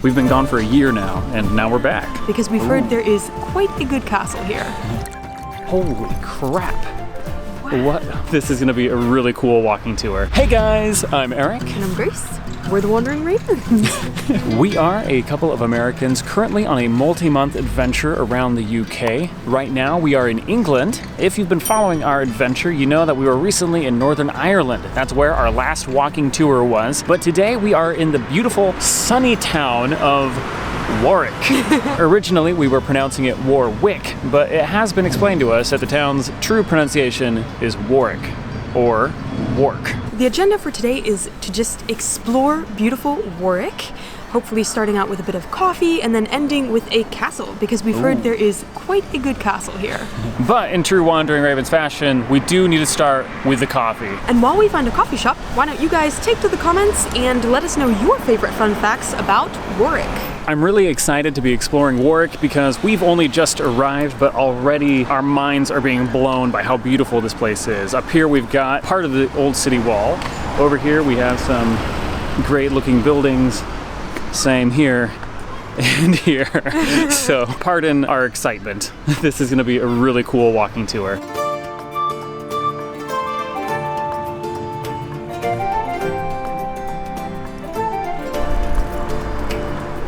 We've been gone for a year now, and now we're back. Because we've heard there is quite a good castle here. Holy crap. What? This is gonna be a really cool walking tour. Hey guys, I'm Eric. And I'm Grace. We're the Wandering Ravens. We are a couple of Americans currently on a multi-month adventure around the UK. Right now we are in England. If you've been following our adventure, you know that we were recently in Northern Ireland. That's where our last walking tour was. But today we are in the beautiful sunny town of Warwick. Originally we were pronouncing it Warwick, but it has been explained to us that the town's true pronunciation is Warwick, or Wark. The agenda for today is to just explore beautiful Warwick, hopefully starting out with a bit of coffee and then ending with a castle, because we've heard there is quite a good castle here. But in true Wandering Ravens fashion, we do need to start with the coffee. And while we find a coffee shop, why don't you guys take to the comments and let us know your favorite fun facts about Warwick. I'm really excited to be exploring Warwick because we've only just arrived, but already our minds are being blown by how beautiful this place is. Up here we've got part of the old city wall. Over here we have some great looking buildings. Same here and here. So pardon our excitement. This is gonna be a really cool walking tour.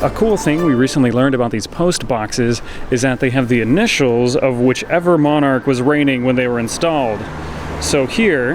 A cool thing we recently learned about these post boxes is that they have the initials of whichever monarch was reigning when they were installed. So here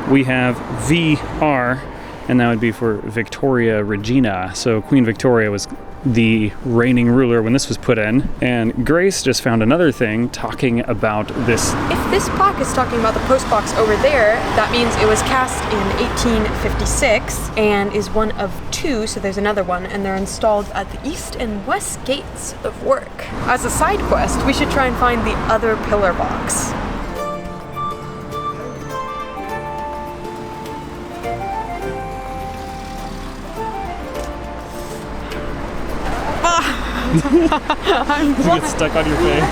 we have VR, and that would be for Victoria Regina. So Queen Victoria was the reigning ruler when this was put in. And Grace just found another thing talking about this. If this plaque is talking about the post box over there, that means it was cast in 1856 and is one of two, so there's another one, and they're installed at the east and west gates of Warwick. As a side quest, we should try and find the other pillar box. I'm you get stuck on your face.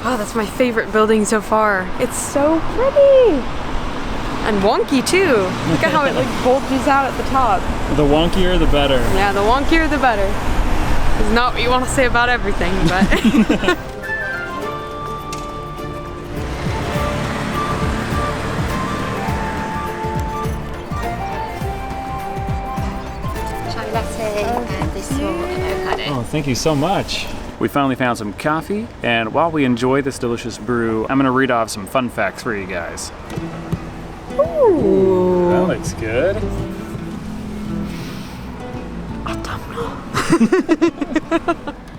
Oh, that's my favorite building so far. It's so pretty. And wonky too. Look at how it like bulges out at the top. The wonkier the better. Yeah, the wonkier the better. It's not what you want to say about everything, but... Oh, thank you so much. We finally found some coffee, and while we enjoy this delicious brew, I'm gonna read off some fun facts for you guys. Ooh. That looks good. Autumnal.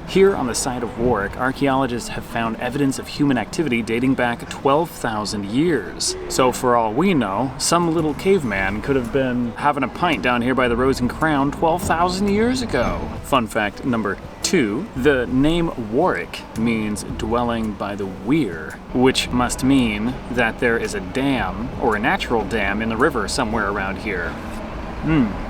Here on the site of Warwick, archaeologists have found evidence of human activity dating back 12,000 years. So for all we know, some little caveman could have been having a pint down here by the Rose and Crown 12,000 years ago. Fun fact number 2, the name Warwick means dwelling by the weir, which must mean that there is a dam or a natural dam in the river somewhere around here.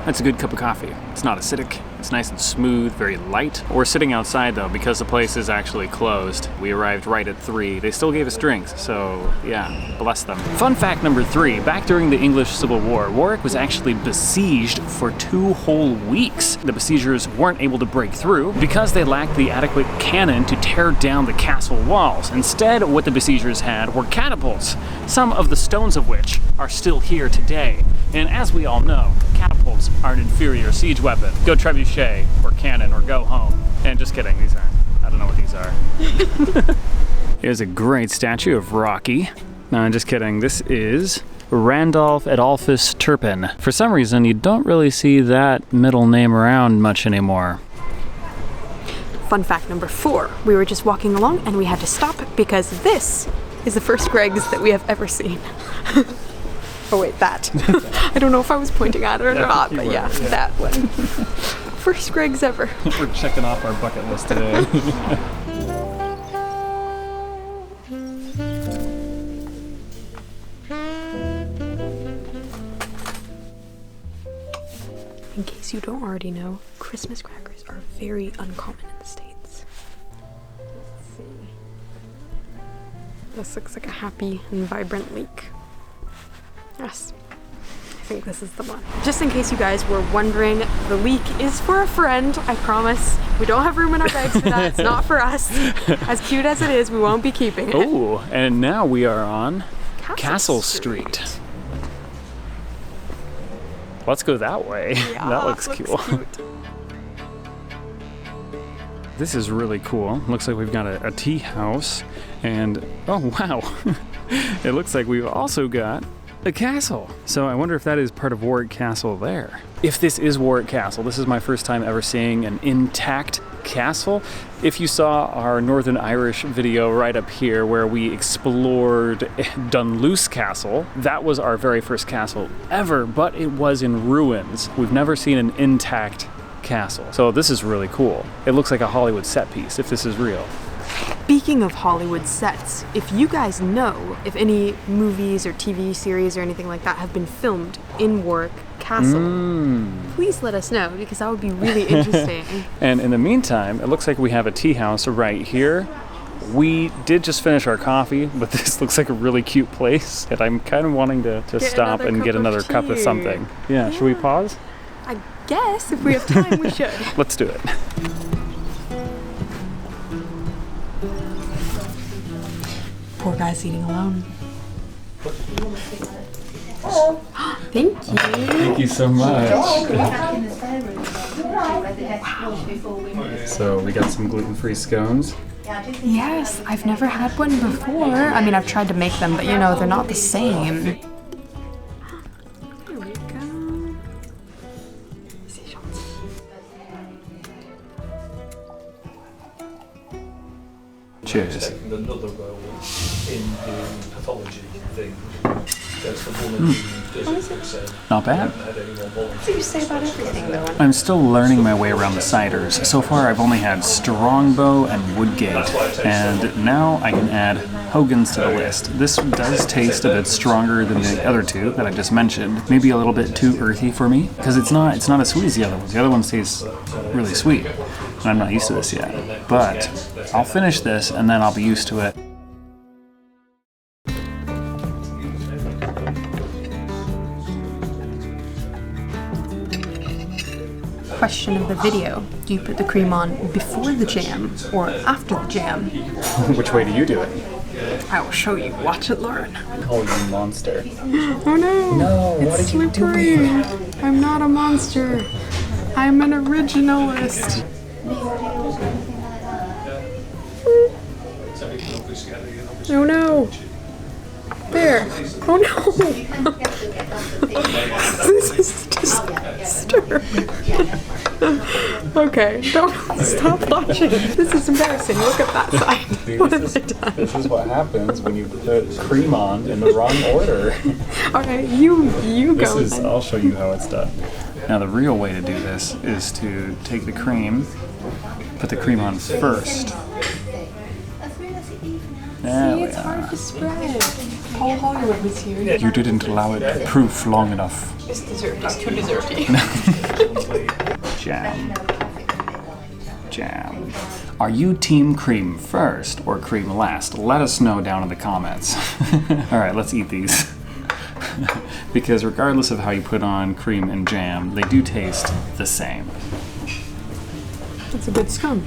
That's a good cup of coffee. It's not acidic, it's nice and smooth, very light. We're sitting outside though because the place is actually closed. We arrived right at 3. They still gave us drinks, so yeah, bless them. Fun fact number 3, back during the English Civil War, Warwick was actually besieged for 2 whole weeks. The besiegers weren't able to break through because they lacked the adequate cannon to tear down the castle walls. Instead, what the besiegers had were catapults, some of the stones of which are still here today. And as we all know, catapults are an inferior siege weapon. Go trebuchet, or cannon, or go home. And just kidding, these aren't. I don't know what these are. Here's a great statue of Rocky. No, I'm just kidding. This is Randolph Adolphus Turpin. For some reason, you don't really see that middle name around much anymore. Fun fact number 4, we were just walking along and we had to stop because this is the first Greggs that we have ever seen. Oh wait, that. I don't know if I was pointing at it or not, but yeah, that one. First Greggs ever. We're checking off our bucket list today. In case you don't already know, Christmas crackers are very uncommon in the States. Let's see. This looks like a happy and vibrant leek. Yes. think this is the one. Just in case you guys were wondering, the leek is for a friend, I promise. We don't have room in our bags for that. It's not for us. As cute as it is, we won't be keeping it. Oh, and now we are on Castle Street. Let's go that way. Yeah, that looks cool. cute. This is really cool. Looks like we've got a tea house, and oh wow, it looks like we've also got a castle. So I wonder if that is part of Warwick Castle there. If this is Warwick Castle, this is my first time ever seeing an intact castle. If you saw our Northern Irish video right up here where we explored Dunluce Castle, that was our very first castle ever, but it was in ruins. We've never seen an intact castle. So this is really cool. It looks like a Hollywood set piece, if this is real. Speaking of Hollywood sets, if you guys know if any movies or TV series or anything like that have been filmed in Warwick Castle, please let us know, because that would be really interesting. And in the meantime, it looks like we have a tea house right here. We did just finish our coffee, but this looks like a really cute place, and I'm kind of wanting to stop and get another cup of something. Yeah, should we pause? I guess if we have time, we should. Let's do it. Poor guy's eating alone. Oh, thank you. Thank you so much. So we got some gluten-free scones. Yes, I've never had one before. I mean, I've tried to make them, but you know, they're not the same. Here we go. C'est gentil. Cheers. Another role in the pathology thing. That's the woman who does it, so Not bad. had anyone volunteer. What do you say about everything, though? I'm still learning my way around the ciders. So far I've only had Strongbow and Woodgate, and now I can add Hogan's to the list. This does taste a bit stronger than the other two that I just mentioned. Maybe a little bit too earthy for me, because it's not as sweet as the other ones. The other ones taste really sweet, and I'm not used to this yet. But I'll finish this and then I'll be used to it. Question of the video. Do you put the cream on before the jam or after the jam? Which way do you do it? I will show you. Watch it learn. Oh, you monster. Oh no! No, It's what did you do? slippery. I'm not a monster. I'm an originalist. Oh no! There. Oh no! This is a disaster. Okay, don't stop watching. This is embarrassing. Look at that side. What have I done? This is what happens when you put cream on in the wrong order. Okay, you go. I'll show you how it's done. Now the real way to do this is to take the cream, put the cream on first. There we It's are. hard to spread. Paul Hollywood was here. You didn't allow it proof long enough. This dessert is too desserty. Jam. Jam. Are you team cream first or cream last? Let us know down in the comments. Alright, let's eat these. Because regardless of how you put on cream and jam, they do taste the same. It's a good scone.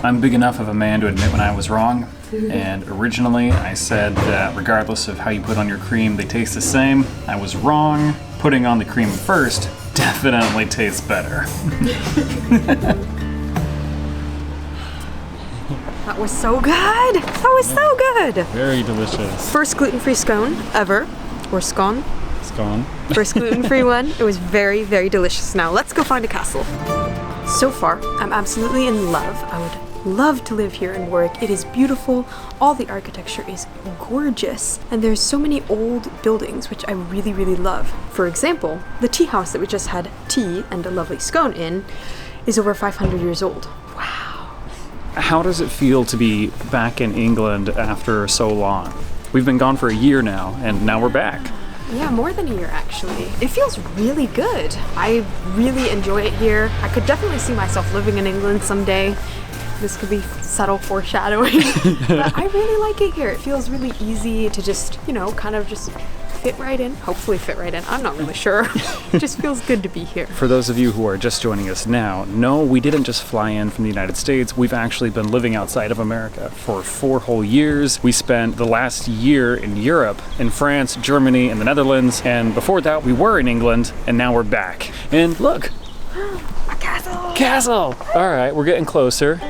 I'm big enough of a man to admit when I was wrong, and originally I said that regardless of how you put on your cream, they taste the same. I was wrong. Putting on the cream first definitely tastes better. That was so good! That was so good! Very delicious. First gluten-free scone ever. Or scone. Scone. First gluten-free one. It was very, very delicious. Now let's go find a castle. So far, I'm absolutely in love. I would love to live here in Warwick. It is beautiful. All the architecture is gorgeous. And there's so many old buildings, which I really, really love. For example, the tea house that we just had tea and a lovely scone in is over 500 years old. Wow. How does it feel to be back in England after so long? We've been gone for a year now, and now we're back. Yeah, more than a year actually. It feels really good. I really enjoy it here. I could definitely see myself living in England someday. This could be subtle foreshadowing. But I really like it here. It feels really easy to just, you know, kind of just fit right in. Hopefully fit right in. I'm not really sure. It just feels good to be here. For those of you who are just joining us now, no, we didn't just fly in from the United States. We've actually been living outside of America for 4 whole years. We spent the last year in Europe, in France, Germany, and the Netherlands. And before that, we were in England, and now we're back. And look, A castle! castle! All right, we're getting closer.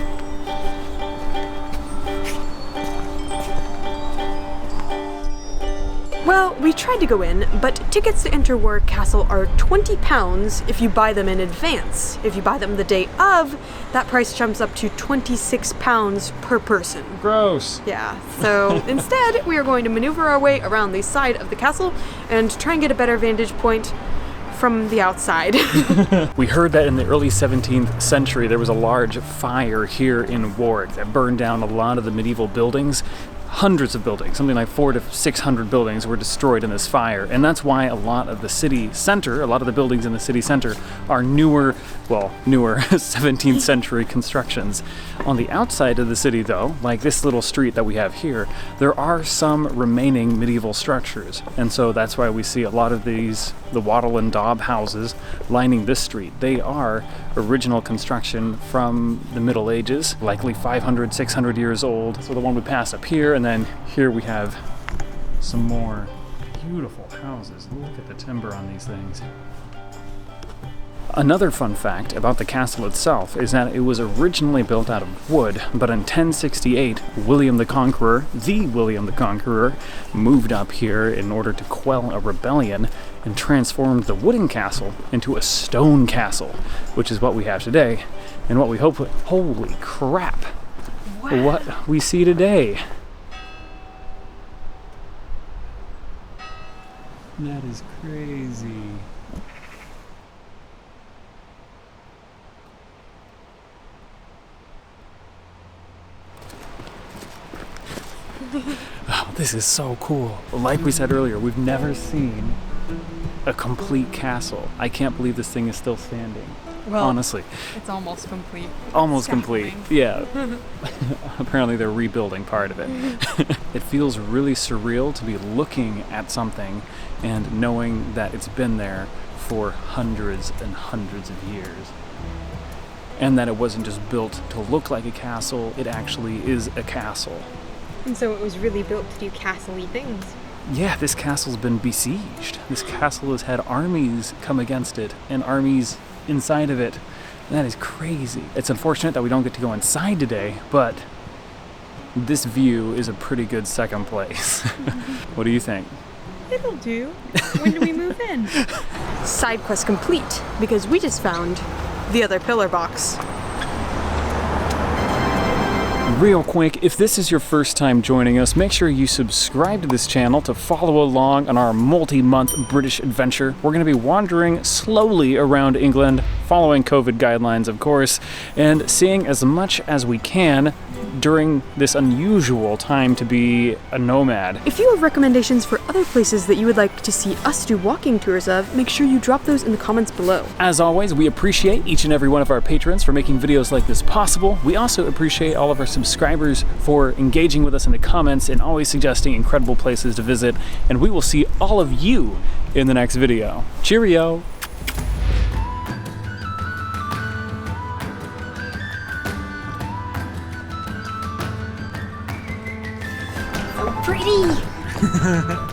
Well, we tried to go in, but tickets to enter Warwick Castle are £20 if you buy them in advance. If you buy them the day of, that price jumps up to £26 per person. Gross. Yeah, so instead we are going to maneuver our way around the side of the castle and try and get a better vantage point from the outside. We heard that in the early 17th century there was a large fire here in Warwick that burned down a lot of the medieval buildings. Hundreds of buildings, something like 400 to 600 buildings were destroyed in this fire. And that's why a lot of the city center, a lot of the buildings in the city center are newer 17th century constructions. On the outside of the city though, like this little street that we have here, there are some remaining medieval structures. And so that's why we see a lot of these, the wattle and daub houses lining this street. They are original construction from the Middle Ages, likely 500, 600 years old. So the one we pass up here, and then here we have some more beautiful houses. Look at the timber on these things. Another fun fact about the castle itself is that it was originally built out of wood, but in 1068, William the Conqueror, moved up here in order to quell a rebellion and transformed the wooden castle into a stone castle, which is what we have today, and what we hope, holy crap, what we see today. That is crazy. Oh, this is so cool. Like we said earlier, we've never seen a complete castle. I can't believe this thing is still standing. Well, honestly. It's almost complete. Almost complete, yeah. Apparently they're rebuilding part of it. It feels really surreal to be looking at something and knowing that it's been there for hundreds and hundreds of years. And that it wasn't just built to look like a castle, it actually is a castle. And so it was really built to do castle-y things. Yeah, this castle's been besieged. This castle has had armies come against it, and armies inside of it. That is crazy. It's unfortunate that we don't get to go inside today, but this view is a pretty good second place. What do you think? It'll do. When do we move in? Side quest complete, because we just found the other pillar box. Real quick, if this is your first time joining us, make sure you subscribe to this channel to follow along on our multi-month British adventure. We're going to be wandering slowly around England, following COVID guidelines, of course, and seeing as much as we can during this unusual time to be a nomad. If you have recommendations for other places that you would like to see us do walking tours of, make sure you drop those in the comments below. As always, we appreciate each and every one of our patrons for making videos like this possible. We also appreciate all of our subscribers for engaging with us in the comments and always suggesting incredible places to visit. And we will see all of you in the next video. Cheerio! So pretty!